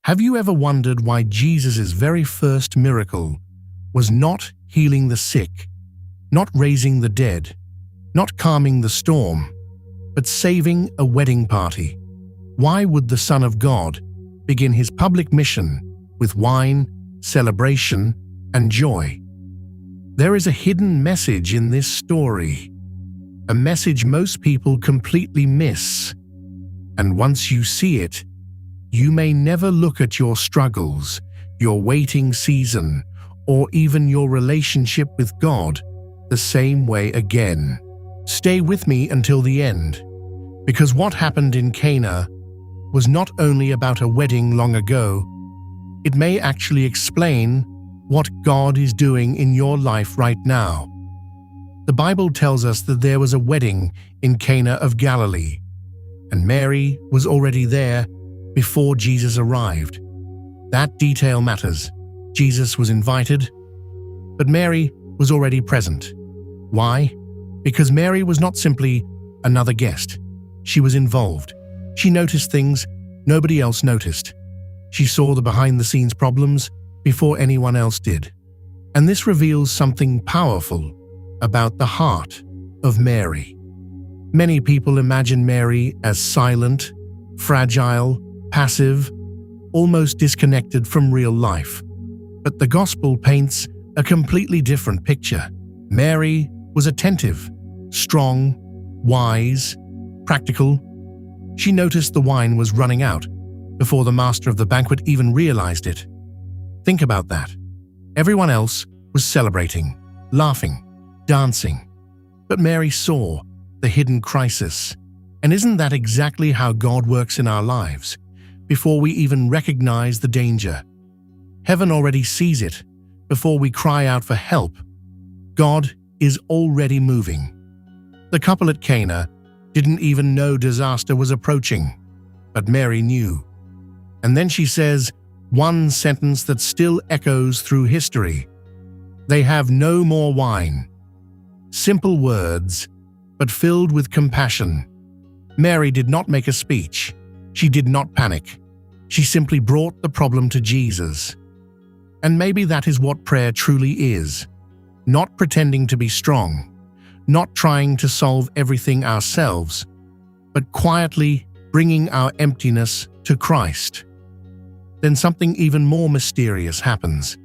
Have you ever wondered why Jesus' very first miracle was not healing the sick, not raising the dead, not calming the storm, but saving a wedding party? Why would the Son of God begin his public mission with wine, celebration, and joy? There is a hidden message in this story, a message most people completely miss. And once you see it, you may never look at your struggles, your waiting season, or even your relationship with God the same way again. Stay with me until the end, because what happened in Cana was not only about a wedding long ago, it may actually explain what God is doing in your life right now. The Bible tells us that there was a wedding in Cana of Galilee, and Mary was already there before Jesus arrived. That detail matters. Jesus was invited, but Mary was already present. Why? Because Mary was not simply another guest. She was involved. She noticed things nobody else noticed. She saw the behind-the-scenes problems before anyone else did. And this reveals something powerful about the heart of Mary. Many people imagine Mary as silent, fragile, passive, almost disconnected from real life. But the gospel paints a completely different picture. Mary was attentive, strong, wise, practical. She noticed the wine was running out before the master of the banquet even realized it. Think about that. Everyone else was celebrating, laughing, dancing. But Mary saw the hidden crisis. And isn't that exactly how God works in our lives? Before we even recognize the danger, heaven already sees it. Before we cry out for help, God is already moving. The couple at Cana didn't even know disaster was approaching, but Mary knew. And then she says one sentence that still echoes through history. They have no more wine. Simple words, but filled with compassion. Mary did not make a speech. She did not panic. She simply brought the problem to Jesus. And maybe that is what prayer truly is. Not pretending to be strong, not trying to solve everything ourselves, but quietly bringing our emptiness to Christ. Then something even more mysterious happens.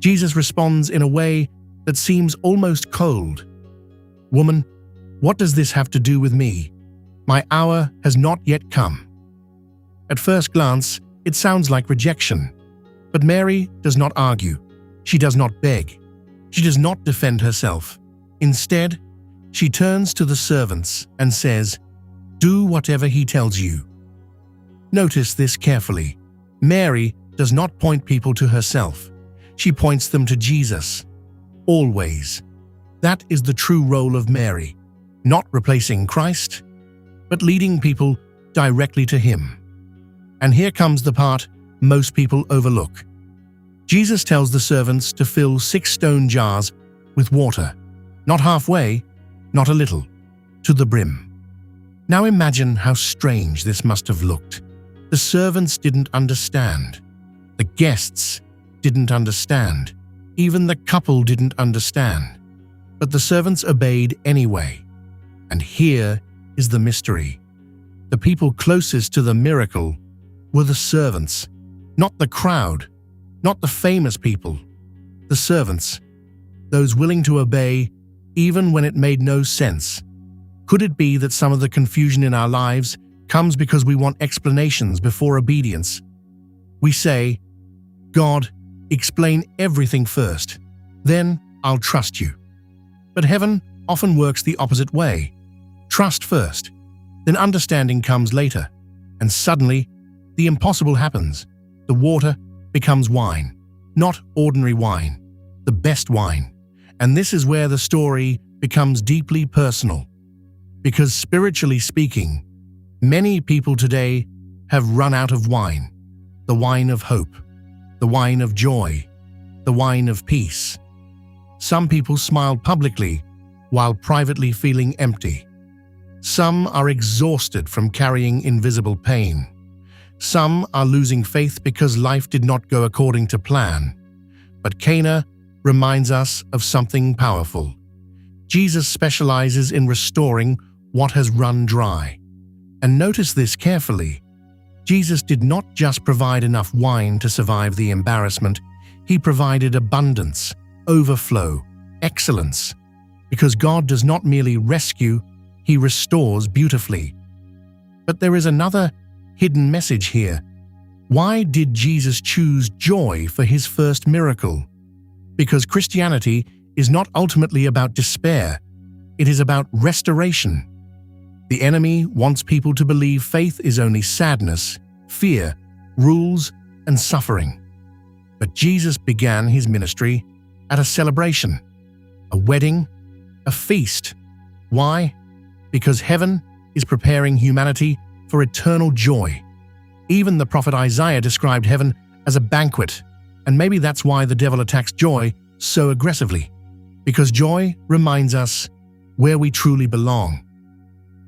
Jesus responds in a way that seems almost cold. "Woman, what does this have to do with me? My hour has not yet come." At first glance, it sounds like rejection. But Mary does not argue. She does not beg. She does not defend herself. Instead, she turns to the servants and says, "Do whatever he tells you." Notice this carefully. Mary does not point people to herself. She points them to Jesus. Always. That is the true role of Mary. Not replacing Christ, but leading people directly to him. And here comes the part most people overlook. Jesus tells the servants to fill 6 stone jars with water, not halfway, not a little, to the brim. Now imagine how strange this must have looked. The servants didn't understand. The guests didn't understand. Even the couple didn't understand. But the servants obeyed anyway. And here is the mystery. The people closest to the miracle were the servants, not the crowd, not the famous people. The servants, those willing to obey even when it made no sense. Could it be that some of the confusion in our lives comes because we want explanations before obedience? We say, "God, explain everything first, then I'll trust you." But heaven often works the opposite way. Trust first, then understanding comes later, and suddenly the impossible happens. The water becomes wine, not ordinary wine, the best wine. And this is where the story becomes deeply personal. Because spiritually speaking, many people today have run out of wine. The wine of hope, the wine of joy, the wine of peace. Some people smile publicly while privately feeling empty. Some are exhausted from carrying invisible pain. Some are losing faith because life did not go according to plan. But Cana reminds us of something powerful. Jesus specializes in restoring what has run dry. And notice this carefully. Jesus did not just provide enough wine to survive the embarrassment. He provided abundance, overflow, excellence. Because God does not merely rescue, He restores beautifully. But there is another hidden message here. Why did Jesus choose joy for His first miracle? Because Christianity is not ultimately about despair. It is about restoration. The enemy wants people to believe faith is only sadness, fear, rules, and suffering. But Jesus began His ministry at a celebration, a wedding, a feast. Why? Because heaven is preparing humanity for eternal joy. Even the prophet Isaiah described heaven as a banquet, and maybe that's why the devil attacks joy so aggressively, because joy reminds us where we truly belong.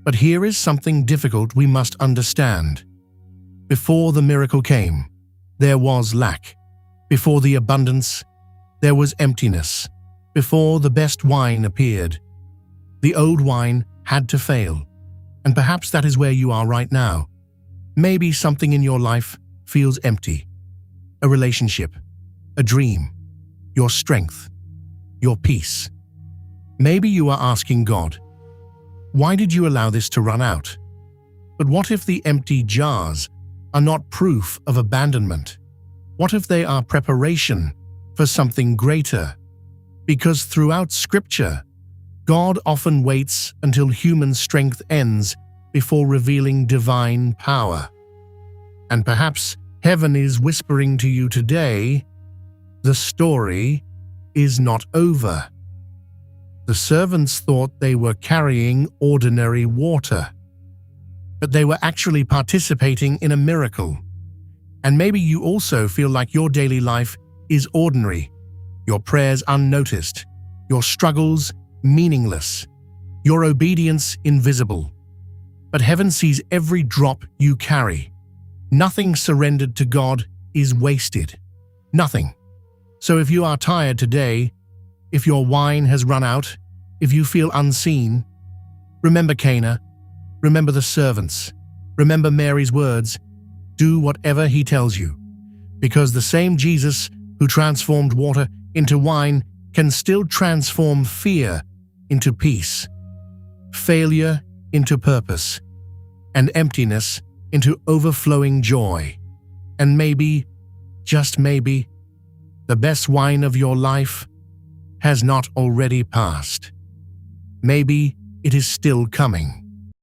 But here is something difficult we must understand. Before the miracle came, there was lack. Before the abundance, there was emptiness. Before the best wine appeared, the old wine had to fail. And perhaps that is where you are right now. Maybe something in your life feels empty. A relationship, a dream, your strength, your peace. Maybe you are asking God, why did you allow this to run out? But what if the empty jars are not proof of abandonment? What if they are preparation for something greater? Because throughout Scripture, God often waits until human strength ends before revealing divine power. And perhaps heaven is whispering to you today, the story is not over. The servants thought they were carrying ordinary water, but they were actually participating in a miracle. And maybe you also feel like your daily life is ordinary, your prayers unnoticed, your struggles meaningless, your obedience invisible. But heaven sees every drop you carry. Nothing surrendered to God is wasted. Nothing. So if you are tired today, if your wine has run out, if you feel unseen, remember Cana, remember the servants, remember Mary's words, do whatever He tells you. Because the same Jesus who transformed water into wine can still transform fear into peace, failure into purpose, and emptiness into overflowing joy. And maybe, just maybe, the best wine of your life has not already passed. Maybe it is still coming.